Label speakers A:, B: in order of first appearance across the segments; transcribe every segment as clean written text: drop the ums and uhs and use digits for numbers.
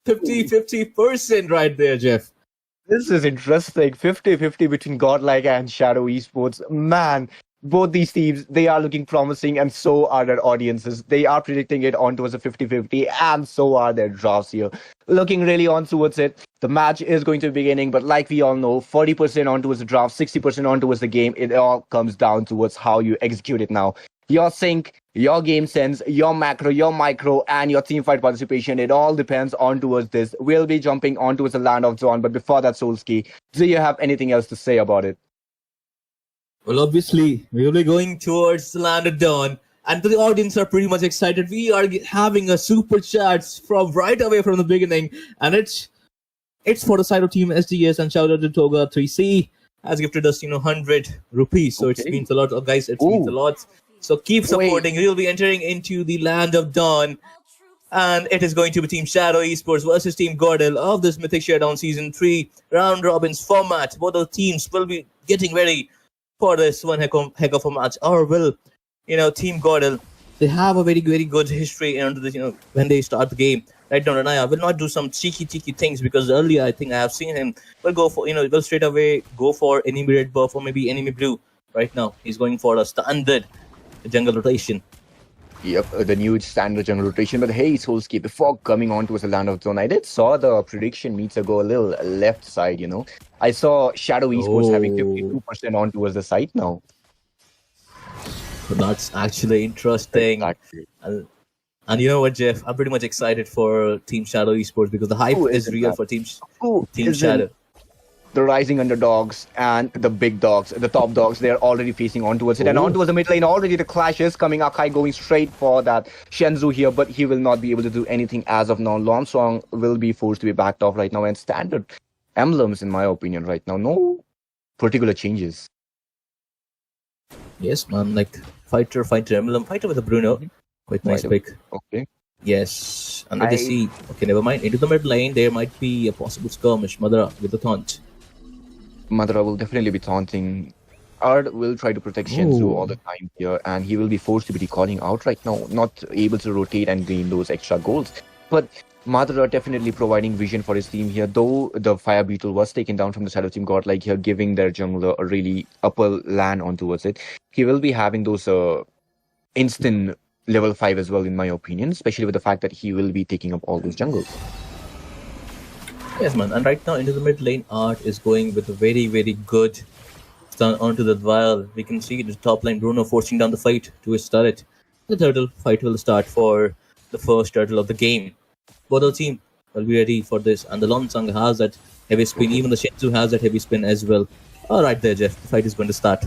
A: 50-50% right there, Jeff.
B: This is interesting. 50-50 between Godlike and Shadow Esports. Man, both these teams, they are looking promising, and so are their audiences. They are predicting it on towards a 50-50, and so are their drafts here. Looking really on towards it. The match is going to be beginning, but like we all know, 40% on towards the draft, 60% on towards the game. It all comes down towards how you execute it now. Your sync, your game sense, your macro, your micro, and your team fight participation, it all depends on towards this. We'll be jumping on towards the land of Dawn, but before that, Solski, do you have anything else to say about it?
A: Well, obviously, we will be going towards the land of dawn, and the audience are pretty much excited. We are having a super chat from right away from the beginning, and it's for the side of Team SDS, and shout out to Toga 3C has gifted us 100 rupees, so it means a lot, guys. It means a lot. So keep supporting. We will be entering into the land of dawn, and it is going to be Team Shadow Esports versus Team GODL of this Mythic Showdown Season 3 round robins format. Both of the teams will be getting ready for this one heck of a match. Or will, Team GODL, they have a very, very good history into this, when they start the game. Right now, Ranaya will not do some cheeky things, because earlier I think I have seen him will go for, will straight away go for enemy red buff or maybe enemy blue. Right now, he's going for a standard jungle rotation.
B: Yep, the new standard jungle rotation. But hey, Solski, before coming on towards the land of zone, I did saw the prediction meter go a little left side, I saw Shadow Esports having 52% on towards the side now.
A: That's actually interesting.
B: Exactly.
A: And you know what, Jeff? I'm pretty much excited for Team Shadow Esports, because the hype is real for Team Shadow.
B: The rising underdogs and the big dogs, the top dogs, they're already facing on towards it. And on towards the mid lane, already the clash is coming. Akai going straight for that Shenzhou here, but he will not be able to do anything as of now. Lonsong will be forced to be backed off right now. And standard emblems, in my opinion, right now, no particular changes.
A: Yes, man, like fighter emblem, fighter with a Bruno. Quite nice pick.
B: Okay.
A: Yes, and let us see. Okay, never mind. Into the mid lane, there might be a possible skirmish. Madara with the taunt.
B: Madara will definitely be taunting. Ard will try to protect Shenzhou all the time here, and he will be forced to be recalling out right now, not able to rotate and gain those extra goals. But Madara definitely providing vision for his team here, though the Fire Beetle was taken down from the side of Team Godlike here, giving their jungler a really upper land on towards it. He will be having those instant level 5 as well, in my opinion, especially with the fact that he will be taking up all those jungles.
A: Yes, man. And right now into the mid lane, Art is going with a very, very good stun onto the vial. We can see the top lane Bruno forcing down the fight to his turret. The turtle fight will start for the first turtle of the game. Both the team will be ready for this, and the Lonsang has that heavy spin. Even the Shenzhou has that heavy spin as well. All right, there, Jeff. The fight is going to start.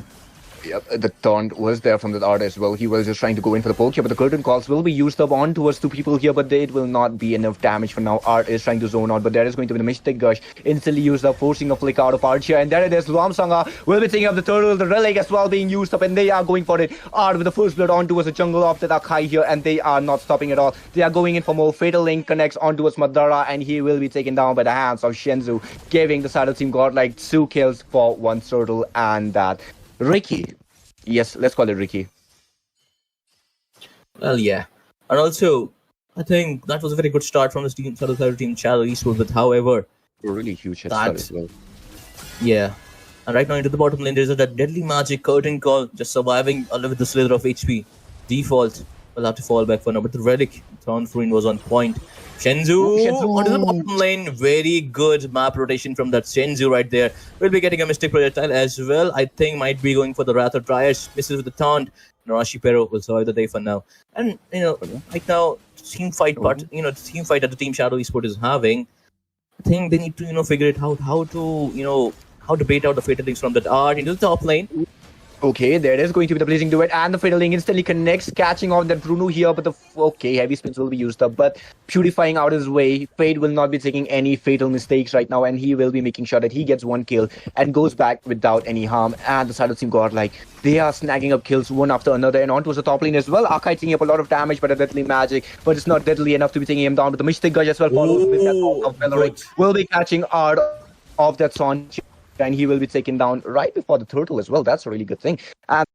B: Yep, the taunt was there from the Art as well. He was just trying to go in for the poke here, but the curtain calls will be used up on towards two people here, but it will not be enough damage for now. Art is trying to zone out, but there is going to be the Mystic Gush instantly used up, forcing a flick out of Art here, and there it is. Luamsanga will be taking up the turtle, the relic as well being used up, and they are going for it. Art with the first blood on towards the jungle of the Akai here, and they are not stopping at all. They are going in for more. Fatal Link connects on towards Madara, and he will be taken down by the hands of Shenzhou, giving the side of Team Godlike 2 kills for 1 turtle, and that Ricky. Yes, let's call it Ricky.
A: Well, yeah. And also, I think that was a very good start from this team, team Shadow Esports, but however...
B: A really huge head start as well.
A: Yeah. And right now into the bottom lane, there's that deadly magic curtain call, just surviving with the slither of HP. Default will have to fall back for now, but the relic, Thornfruin was on point. Shenzhou onto the bottom lane. Very good map rotation from that Shenzhou right there. Will be getting a Mystic Projectile as well. I think might be going for the Wrath of Dryas. Misses with the taunt. Narashi Pero will survive the day for now. And, right now, team fight part, the team fight that the Team Shadow Esports is having, I think they need to, figure it out how to bait out the Fatal Links from that Art into the top lane.
B: Okay, there is going to be the Blazing Duet, and the Fatal Link instantly connects, catching off that Bruno here, but heavy spins will be used up, but purifying out his way. Fade will not be taking any fatal mistakes right now, and he will be making sure that he gets 1 kill and goes back without any harm. And the side of Team Godlike, they are snagging up kills one after another, and onto the top lane as well. Akai taking up a lot of damage by the Deadly Magic, but it's not deadly enough to be taking him down. But the Mystic Gush as well follows with that Song of Valorant. Will be catching Art of that Son, and he will be taken down right before the turtle as well. That's a really good thing. And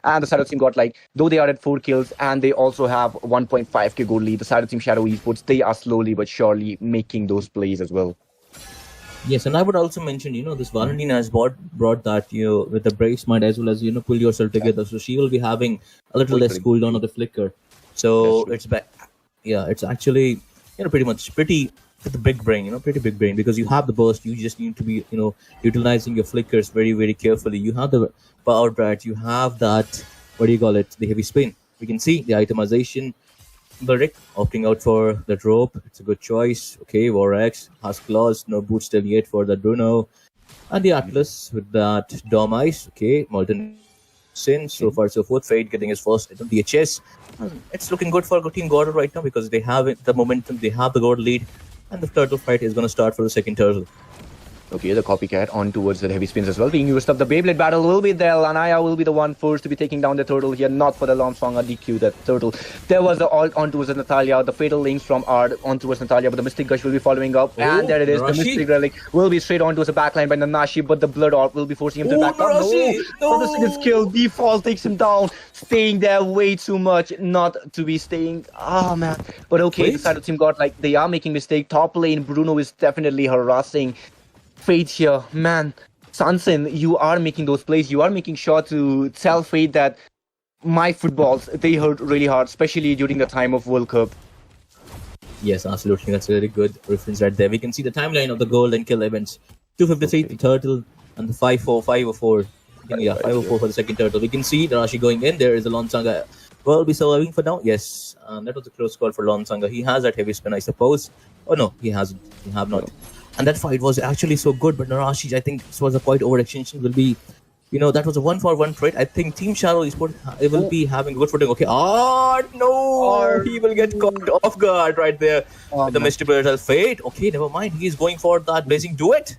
B: And the side of team Godlike, though they are at 4 kills and they also have 1.5k goal lead, the side of team Shadow Esports, they are slowly but surely making those plays as well.
A: Yes, and I would also mention, this Valentina has brought that, with the brave smite as well as, pull yourself together. So she will be having a little less cooldown of the flicker. So it's back. Yeah, it's actually, pretty with the big brain, pretty big brain, because you have the burst. You just need to be, utilizing your flickers very, very carefully. You have the power bright. You have that, what do you call it? The heavy spin. We can see the itemization. Beric opting out for that rope. It's a good choice. Okay, Vorax has claws. No boots still yet for that Bruno. And the Atlas with that Dom Ice. Okay, Molten Sin. So far, so forth. Fade getting his first DHS. And it's looking good for Team Gordon right now because they have the momentum. They have the Gordon lead. And the turtle fight is going to start for the second turtle.
B: Okay, the copycat on towards the heavy spins as well. Being used up, the Beyblade battle will be there. Lanaya will be the one first to be taking down the turtle here, not for the Lonsonga DQ, that turtle. There was the alt on towards Natalia, the fatal links from Ard on towards Natalia, but the Mystic Gush will be following up. And there it is,
A: Narashi.
B: The Mystic Relic will be straight on towards the backline by Nanashi, but the Blood Orb will be forcing him to back up. No, the second skill, default takes him down, staying there way too much, not to be staying. Oh man. But okay, the side of team Godlike, they are making mistake. Top lane, Bruno is definitely harassing Fate here, man. Sansin, you are making those plays. You are making sure to tell Fate that my footballs, they hurt really hard, especially during the time of World Cup.
A: Yes, absolutely. That's a very good reference right there. We can see the timeline of the gold and kill events. 253 the turtle and the 5-4, 504. Yeah, 504 for the second turtle. We can see Rashi going in. There is a Lonsanga. Will be surviving for now. Yes, that was a close call for Lonsanga. He has that heavy spin, I suppose. Oh no, he hasn't. He have not. And that fight was actually so good, but Narashi, I think this was a quite overextension. Will be, that was a 1-for-1 trade. I think Team Shadow Esports will be having good footing. Okay, no, he will get caught off guard right there with the Misty Brutal Fate. Okay, never mind. He is going for that Blazing Duet.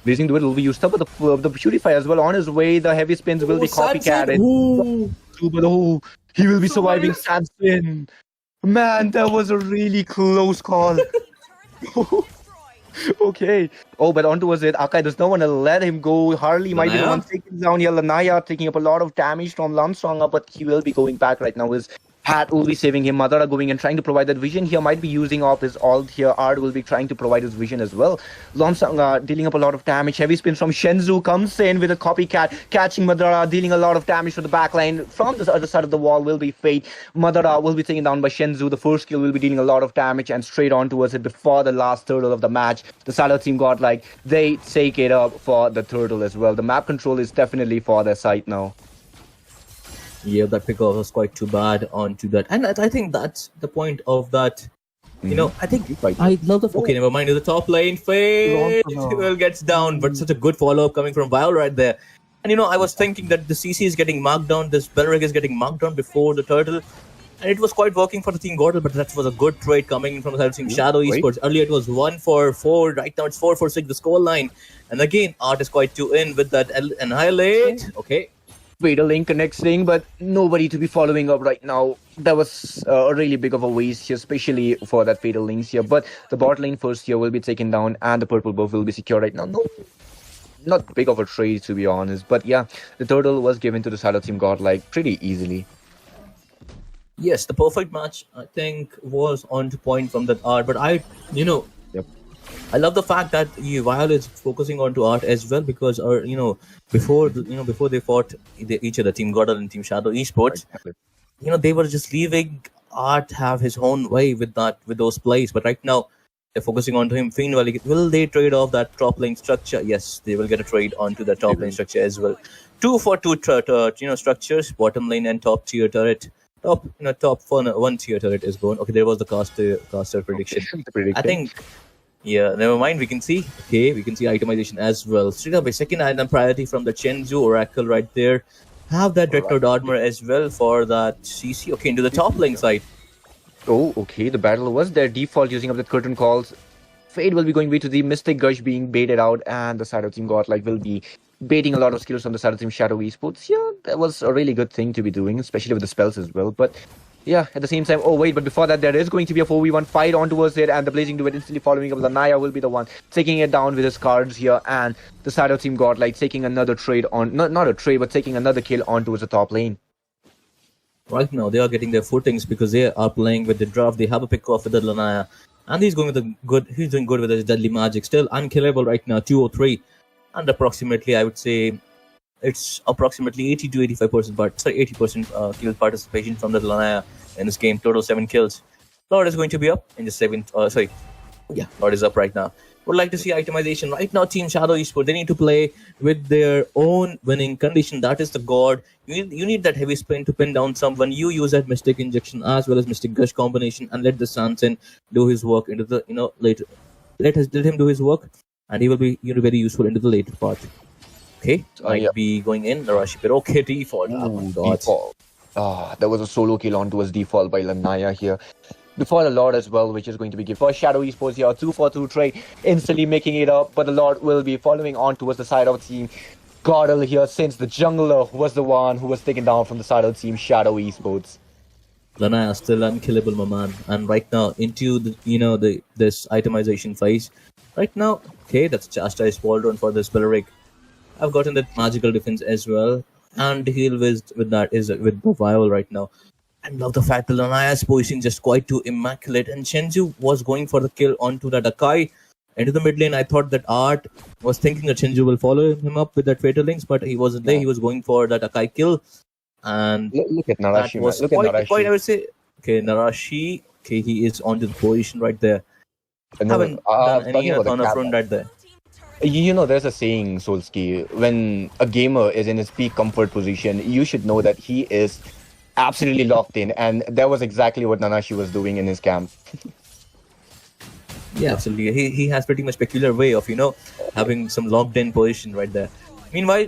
B: Blazing Duet will be used up with the Purify as well. On his way, the heavy spins will be copycatted. He will be surviving Sand Spin. Man, that was a really close call. Okay. Oh, but on towards it, Akai does not want to let him go. Harley might be the one taking down here. Lanaya taking up a lot of damage from Lansonga, but he will be going back right now. His Hat will be saving him. Madara going and trying to provide that vision here. Might be using off his ult here. Ard will be trying to provide his vision as well. Lonsang dealing up a lot of damage. Heavy spin from Shenzhou comes in with a copycat. Catching Madara, dealing a lot of damage to the backline. From the other side of the wall will be Fate. Madara will be taken down by Shenzhou. The first kill will be dealing a lot of damage and straight on towards it before the last turtle of the match. The Salo team got like, they take it up for the turtle as well. The map control is definitely for their side now.
A: Yeah, that pickoff was quite too bad onto that. And I think that's the point of that. You know, I think I love the... Okay, never mind. The top lane, Fate well gets down. But such a good follow-up coming from Vile right there. And, you know, I was thinking that the CC is getting marked down. This Belric is getting marked down before the turtle. And it was quite working for the team GODL, but that was a good trade coming in from the team Shadow Esports. Earlier it was 1-4-4. Right now it's 4-4-6, the score line. And again, Art is quite too in with that Annihilate. Okay.
B: Fatal link connecting, but nobody to be following up right now. That was a really big of a waste here, especially for that fatal links here. But the bot lane first here will be taken down and the purple buff will be secure right now. No, not big of a trade to be honest. But yeah, the turtle was given to the Shadow team God like pretty easily.
A: Yes, the perfect match I think was on to point from that Art. But I love the fact that Vile is focusing on to Art as well because, before they fought each other, Team GODL and Team Shadow Esports, they were just leaving Art have his own way with those plays. But right now, they're focusing on to him. Fiend Valley, will they trade off that top lane structure? Yes, they will get a trade onto the top lane structure as well. 2-for-2 structures, bottom lane and top tier turret. Top one tier turret is going. Okay, there was the caster prediction. I think. Yeah, never mind. We can see. Okay, we can see itemization as well. Straight up a second item priority from the Shenzhou Oracle right there. Have that Red Cloud armor as well for that CC. Okay, into the top lane side.
B: Oh, okay. The battle was their default using up the curtain calls. Fade will be going way to the Mystic Gush being baited out, and the Shadow team got like will be baiting a lot of skills from the Shadow team Shadow Esports. Yeah, that was a really good thing to be doing, especially with the spells as well. But Yeah, at the same time, oh wait, but before that, there is going to be a 4v1 fight on towards it, and the Blazing Duet instantly following up. Lanaya will be the one taking it down with his cards here, and the side of Team Godlike taking another trade on, not a trade, but taking another kill on towards the top lane.
A: Right now, they are getting their footings because they are playing with the draft. They have a pick off with the Lanaya, and he's going with a good. He's doing good with his deadly magic. Still unkillable right now, 203, and approximately I would say it's approximately 80 to 85%, but sorry, 80% kill participation from the Lanaya in this game. Total 7 kills. Lord is going to be up in the 7th. Yeah, Lord is up right now. Would like to see itemization right now. Team Shadow Esports, they need to play with their own winning condition. That is the god. You need that heavy spin to pin down someone. You use that Mystic Injection as well as Mystic Gush combination and let the Sansen do his work into the later. Let him do his work, and he will be very useful into the later part. Okay, might be going in Narashi, but okay, default. Oh my god.
B: Default. That was a solo kill on towards default by Lanaya here. Before the Lord as well, which is going to be given for Shadow Esports here, 2-4-2 trade, instantly making it up, but the Lord will be following on towards the side of Team GODL here, since the jungler was the one who was taken down from the side of Team Shadow Esports.
A: Lanaya still unkillable, my man, and right now into the this itemization phase. Right now, okay, that's chastised Waldron for this Belleric. I've gotten that magical defense as well, and heal with that is with Vial right now. I love the fact that Lanaya's position just quite too immaculate, and Shenju was going for the kill onto that Akai into the mid lane. I thought that Art was thinking that Shenju will follow him up with that Fatal Links, but he wasn't there. He was going for that Akai kill, and
B: look at Narashi.
A: That was quite, I would say. Okay, Narashi. Okay, he is onto the position right there. Haven't done any ton of run right there.
B: You know, there's a saying, Solski, when a gamer is in his peak comfort position, you should know that he is absolutely locked in, and that was exactly what Nanashi was doing in his camp.
A: Yeah, absolutely. He has pretty much peculiar way of having some locked in position right there. Meanwhile,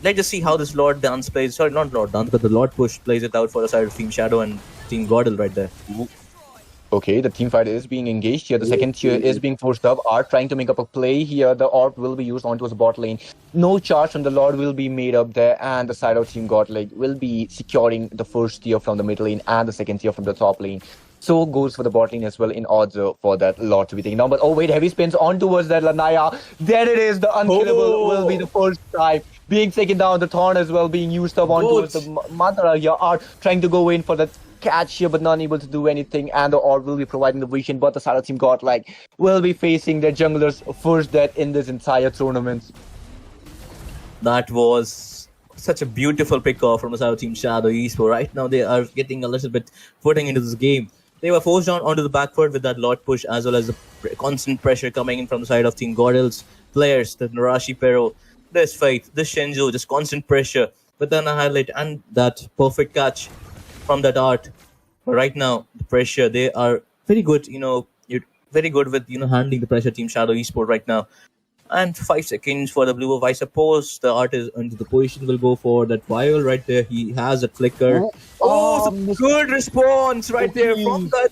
A: let's just see how this Lord Dance plays. Sorry, not Lord Dance, but the Lord Push plays it out for the side of Team Shadow and Team GODL right there.
B: Okay, the team fight is being engaged here. The second tier is being forced up. Art trying to make up a play here. The orb will be used onto his bot lane. No charge from the Lord will be made up there. And the side of Team Godlike will be securing the first tier from the mid lane and the second tier from the top lane. So goes for the bot lane as well in odds for that Lord to be taken down. But oh wait, heavy spins on towards that Lanaya. There it is. The unkillable will be the first time being taken down. The Thorn as well being used up on towards the Madara here. Art trying to go in for that catch here, but not able to do anything, and the orb will be providing the vision, but the Shadow Team Godlike will be facing their junglers first death in this entire tournament.
A: That was such a beautiful pick off from the Shadow Team Shadow Esports. Right now they are getting a little bit footing into this game. They were forced down onto the back foot with that Lord Push, as well as the constant pressure coming in from the side of Team GODL's players, the Narashi Pero, this fight, this Shenju, just constant pressure, but then a highlight and that perfect catch from that Art. But right now, the pressure, they are very good, you're very good with, handling the pressure, Team Shadow Esports right now. And 5 seconds for the blue buff. I suppose the Art is into the position, will go for that Vial right there. He has a flicker. Some good response right there from that.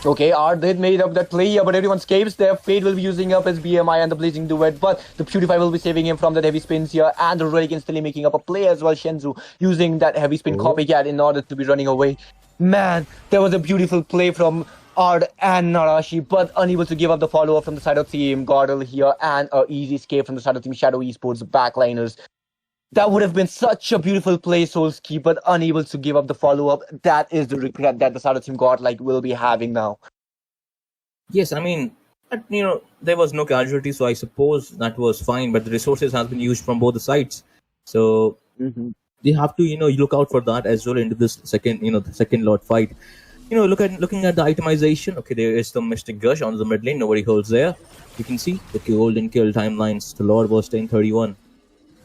B: Okay, Art did made up that play here, but everyone escapes there. Fate will be using up his BMI and the Blazing Duet, but the Purify will be saving him from that heavy spins here, and the Relic instantly making up a play as well. Shenzu using that heavy spin copycat in order to be running away. Man, there was a beautiful play from Art and Narashi, but unable to give up the follow-up from the side of Team GODL here, and an easy escape from the side of Team Shadow Esports backliners. That would have been such a beautiful play, Solski, but unable to give up the follow-up. That is the regret that the Shadow Team Godlike will be having now.
A: Yes, I mean, there was no casualty, so I suppose that was fine, but the resources have been used from both the sides. So they have to, look out for that as well into this second, the second Lord fight. Looking at the itemization, okay, there is the Mystic Gush on the mid lane, nobody holds there. You can see the golden kill timelines. The Lord was 10:31.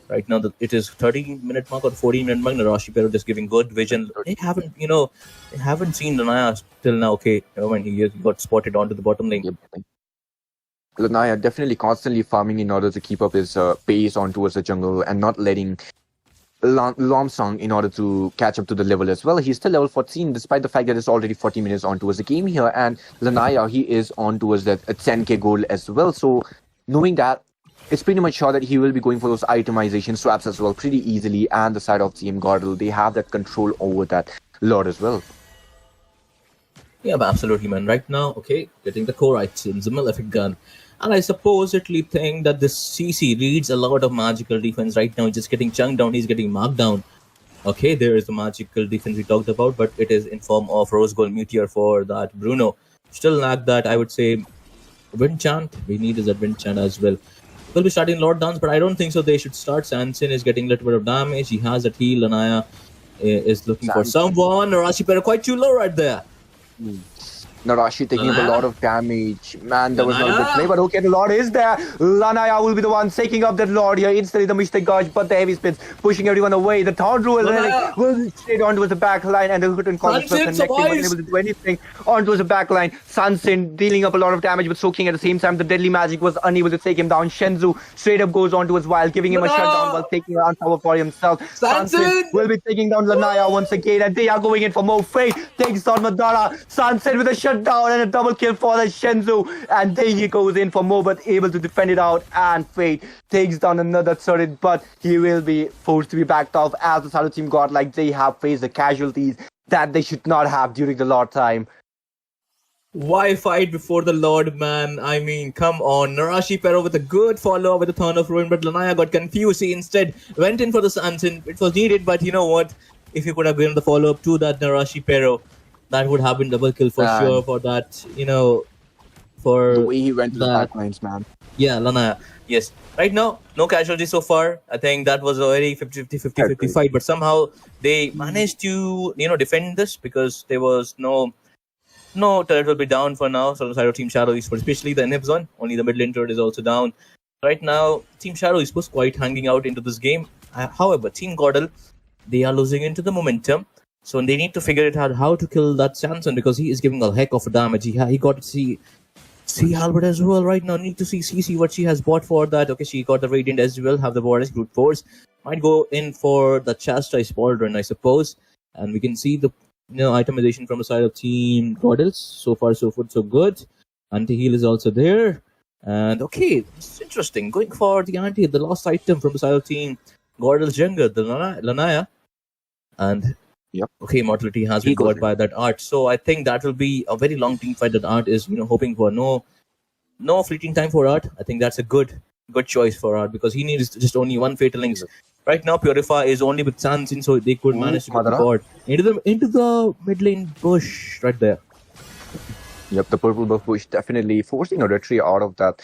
A: Right now, it is 30-minute mark or 40-minute mark. Narashi Pero just giving good vision. They haven't seen Lanaya till now. Okay, when he got spotted onto the bottom lane.
B: Lanaya definitely constantly farming in order to keep up his pace on towards the jungle and not letting Lomsong in order to catch up to the level as well. He's still level 14 despite the fact that it's already 40 minutes on towards the game here, and Lanaya, he is on towards that 10k goal as well. So knowing that, it's pretty much sure that he will be going for those itemization swaps as well pretty easily. And the side of Team GODL, they have that control over that Lord as well.
A: Yeah, but absolutely, man. Right now, okay, getting the core items, the Malefic gun. And I supposedly think that this CC reads a lot of magical defense right now. He's just getting chunked down, he's getting marked down. Okay, there is the magical defense we talked about, but it is in form of Rose Gold Meteor for that Bruno. Still lack that, I would say, Wind Chant. We need is that Wind Chant as well. We'll be starting Lord Dance, but I don't think so. They should start. Sansin is getting a little bit of damage. He has that heal. Lanaya is looking for someone. Narashi Pero quite too low right there.
B: Narashi taking up a lot of damage. Man, that was not a good play, but okay, the Lord is there. Lanaya will be the one taking up that Lord here. Instantly the Mystic Gauge, but the heavy spins pushing everyone away. The Taunt Rule will straight onto the back line, and the Hooten College was connecting, wasn't able to do anything onto the back line. Sansin dealing up a lot of damage, but soaking at the same time. The Deadly Magic was unable to take him down. Shenzu straight up goes onto his wild, giving him a shutdown while taking on power for himself. Sansin will be taking down Lanaya once again, and they are going in for more fate. Takes down Madara. Sansin with a shutdown and a double kill for the Shenzu, and there he goes in for more, but able to defend it out. And Fate takes down another turret, but he will be forced to be backed off as the Shadow Team like they have faced the casualties that they should not have during the Lord time.
A: Why fight before the Lord, man? I mean, come on. Narashi Pero with a good follow-up with the Thorn of Ruin, but Lanaya got confused. He instead went in for the Sansin. It was needed, but you know what? If he could have given the follow-up to that Narashi Pero, that would have been double kill for sure for that, for
B: the way he went to the backlines, man.
A: Yeah, Lanaya. Yes. Right now, no casualties so far. I think that was a very 50-50 fight, but somehow they managed to, defend this because there was no turret will be down for now. So the side of Team Shadow Esports, especially the Inhib zone, only the mid lane turret is also down. Right now, Team Shadow Esports quite hanging out into this game. However, Team GODL, they are losing into the momentum. So they need to figure it out how to kill that Sanson because he is giving a heck of a damage. He got to see Albert as well right now. Need to see CC what she has bought for that. Okay, she got the Radiant as well. Have the Boris Brute Force. Might go in for the Chastise Pauldron, I suppose. And we can see the itemization from the side of Team GODL. So far, so good. Anti-heal is also there. And okay, it's interesting. Going for the the last item from the side of Team GODL's jungle, the Lanaya. And okay, Immortality has been got by that Art. So I think that will be a very long team fight that Art is, hoping for. No fleeting time for Art. I think that's a good choice for Art because he needs just only one Fatal Links. Right now, Purify is only with Sansin, so they could manage to go forward into the mid lane bush right there.
B: Yep, the purple buff bush definitely forcing a retreat out of that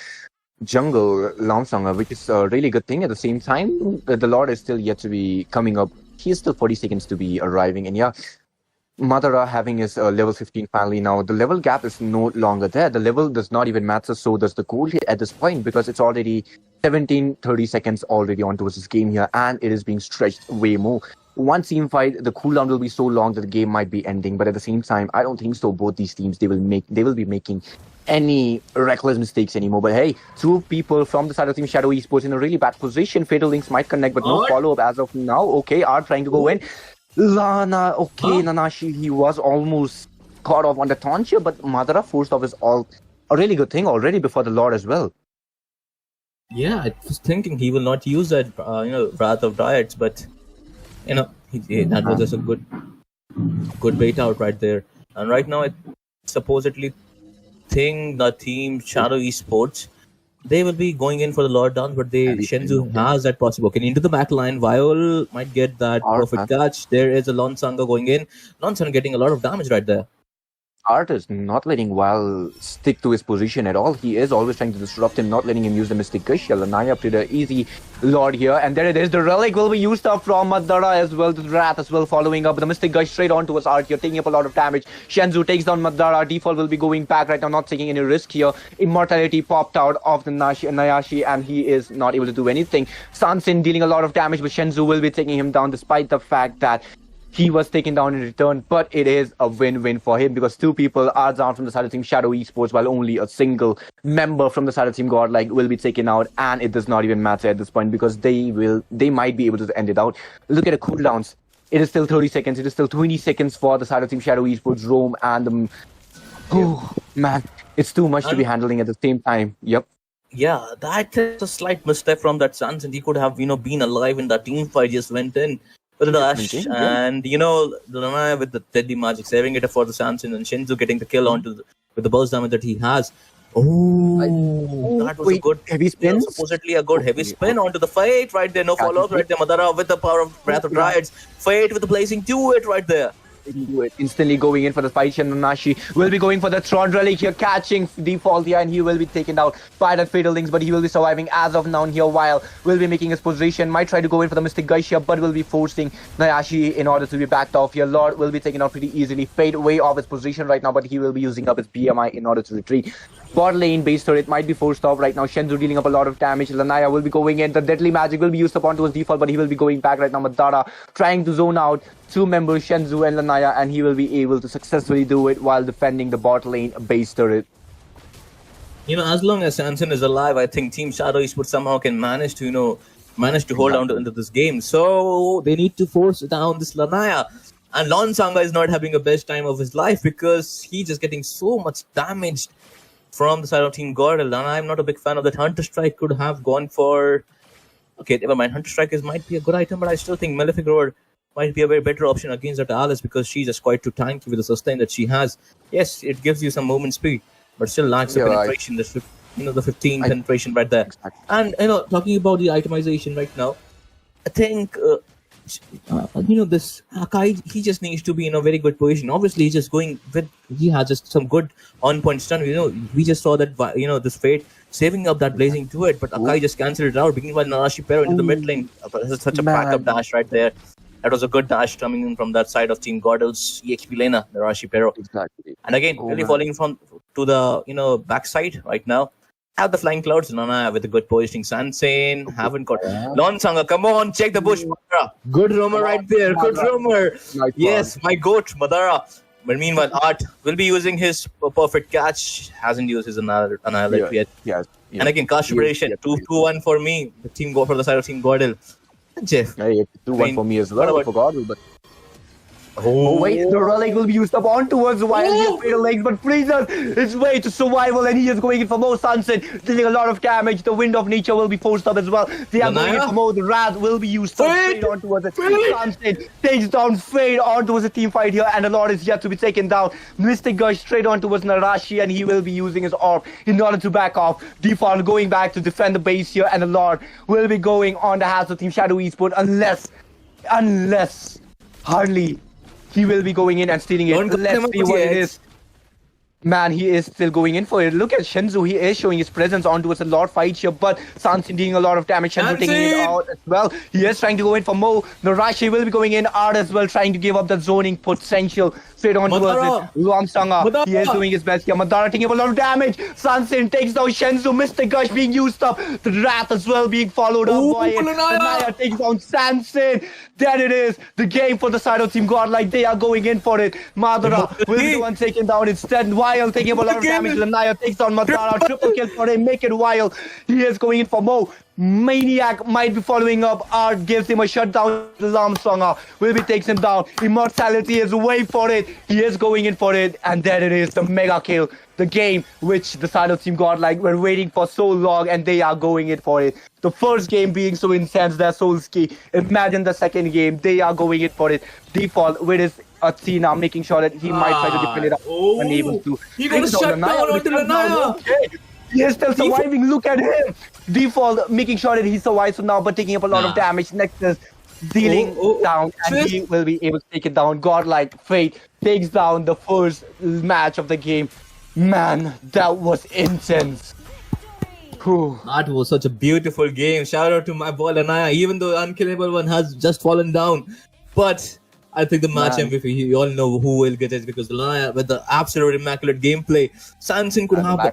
B: jungle Lamsanga, which is a really good thing. At the same time, the Lord is still yet to be coming up. He is still 40 seconds to be arriving. And yeah, Madara having his level 15 finally now. The level gap is no longer there. The level does not even matter. So does the goal here at this point because it's already 30 seconds already onto this game here. And it is being stretched way more. One team fight, the cooldown will be so long that the game might be ending. But at the same time, I don't think so. Both these teams, they will be making any reckless mistakes anymore. But hey, two people from the side of Team Shadow Esports in a really bad position. Fatal Links might connect, but no follow-up as of now. Okay, Art trying to go in. Nanashi, he was almost caught off on the taunt here, but Madara forced off his ult. A really good thing already before the Lord as well.
A: Yeah, I was thinking he will not use that, Wrath of Dryads, but, that was just a good bait out right there. And right now, I supposedly think the Team Shadow Esports, they will be going in for the Lord Dance, but Shenzu has that possible. Okay, into the back line, Viol might get that perfect catch. There is a Lonsanga going in. Lonsanga getting a lot of damage right there.
B: Art is not letting Viol stick to his position at all. He is always trying to disrupt him, not letting him use the Mystic Gush. Lanaya played an easy Lord here, and there it is. The Relic will be used up from Madara as well. The Wrath as well following up. The Mystic Gush straight on towards Art here, taking up a lot of damage. Shenzu takes down Madara. Default will be going back right now, not taking any risk here. Immortality popped out of the Nayashi, and he is not able to do anything. Sansin dealing a lot of damage, but Shenzu will be taking him down despite the fact that he was taken down in return, but it is a win-win for him because two people are down from the side of Team Shadow Esports while only a single member from the side of Team Godlike will be taken out, and it does not even matter at this point because they might be able to end it out. Look at the cooldowns. It is still 30 seconds. It is still 20 seconds for the side of Team Shadow Esports, Rome, and man, it's too much to be handling at the same time. Yep.
A: Yeah, that is a slight misstep from that Suns, and he could have, been alive in that team fight. Just went in with a dash,
B: Yeah.
A: and Lanaya with the deadly magic, saving it for the Suns, and Shinzu getting the kill onto with the burst damage that he has. Oh,
B: Oh,
A: that was a
B: wait,
A: good,
B: heavy spins?
A: supposedly a good heavy
B: Okay,
A: spin onto the Fate right there. No
B: catches
A: follow up right
B: it.
A: there. Madara with the power of Breath of Dryads. Fate with the blazing do it right there.
B: Didn't do it. Instantly going in for the fight. Nanashi will be going for the Tron Relic here, catching default here, and he will be taken out by that Fatal Links, but he will be surviving as of now here while will be making his position. Might try to go in for the Mystic Gush here, but will be forcing Nayashi in order to be backed off here. Lord will be taken out pretty easily. Fade way off his position right now, but he will be using up his BMI in order to retreat. Bot lane base turret might be forced off right now. Shenzu dealing up a lot of damage. Lanaya will be going in. The deadly magic will be used upon to his default, but he will be going back right now. Madara trying to zone out two members, Shenzu and Lanaya, and he will be able to successfully do it while defending the bot lane base turret.
A: As long as Samson is alive, I think Team Shadow Esports somehow can manage to, hold on into this game. So they need to force down this Lanaya. And Lon Sanga is not having the best time of his life because he's just getting so much damaged from the side of Team GODL. And I'm not a big fan of that. Hunter Strike could have gone for... Okay, never mind. Hunter Strike might be a good item, but I still think Malefic Roar might be a very better option against that Alice because she's just quite too tanky with the sustain that she has. Yes, it gives you some movement speed, but still lacks the penetration. The 15 penetration right there.
B: Exactly.
A: And talking about the itemization right now, I think this Akai, he just needs to be in a very good position. Obviously, he's just going with, he has just some good on-point stun. We just saw that this Fate saving up that blazing to it, but Akai just cancelled it out, beginning by Narashi Pero into the mid lane. This is such a backup dash right there. That was a good dash coming in from that side of Team GODL's EXP laner, Narashi Pero.
B: Exactly.
A: And again, really falling to the backside right now. Have the flying clouds, Nana with a good positioning. Sansane, haven't got Lon Sanga. Come on, check the bush, Madara. Good roamer right there. Good roamer. Yes, my goat, Madara. But meanwhile, Art will be using his perfect catch. Hasn't used his annihilate yet.
B: Yes.
A: And again, cast preparation. 2-1 for me. The team go for the side of Team GODL. Jeff.
B: Yeah, 2-1 for me as well. I forgot, but.
A: Oh,
B: wait, the relic will be used up on towards while he has fatal legs, but freezes his way to survival and he is going in for more Sunset, dealing a lot of damage. The Wind of Nature will be forced up as well. They are going in for more. The Wrath will be used up straight on towards it. Sunset takes down Fade on towards the team fight here, and the Lord is yet to be taken down. Mystic Gush straight on towards Narashi, and he will be using his orb in order to back off. Default going back to defend the base here, and the Lord will be going on the hands of Team Shadow Esports unless hardly he will be going in and stealing it. Let's see what it is. Man, he is still going in for it. Look at Shenzu. He is showing his presence on towards a lot fight here, but Sansin dealing a lot of damage. Shenzu taking it out as well. He is trying to go in for Mo. Narashi will be going in out as well, trying to give up the zoning potential straight on towards it. Luam Sanga, he is doing his best here. Madara taking up a lot of damage. Sansin takes down Shenzu. Mystic Gush being used up. The Wrath as well being followed up by it. Lanaya takes down Sansin. There it is. The game for the side of Team Godlike. They are going in for it. Madara will be the one taken down instead. Wild taking up a lot of damage. Lanaya takes down Madara. Triple kill for him. Make it Wild. He is going in for Mo. Maniac might be following up. Art gives him a shutdown. Lamsonga will be takes him down. Immortality is way for it. He is going in for it. And there it is. The mega kill. The game which the side of Team Godlike were waiting for so long, and they are going in for it. The first game being so intense, they're so ski. Imagine the second game. They are going in for it. Default with his Athena making sure that he might try to defend it up. Unable to.
A: He got a shutdown onto Lanaya.
B: Okay. He is still surviving. Look at him. Default making sure that he survives now, but taking up a lot of damage. Nexus dealing down, and he will be able to take it down. Godlike Fate takes down the first match of the game. Man, that was intense. Whew.
A: That was such a beautiful game. Shout out to my boy Lanaya, even though Unkillable One has just fallen down. But I think the match MVP, you all know who will get it because Lanaya with the absolute immaculate gameplay. Samson could have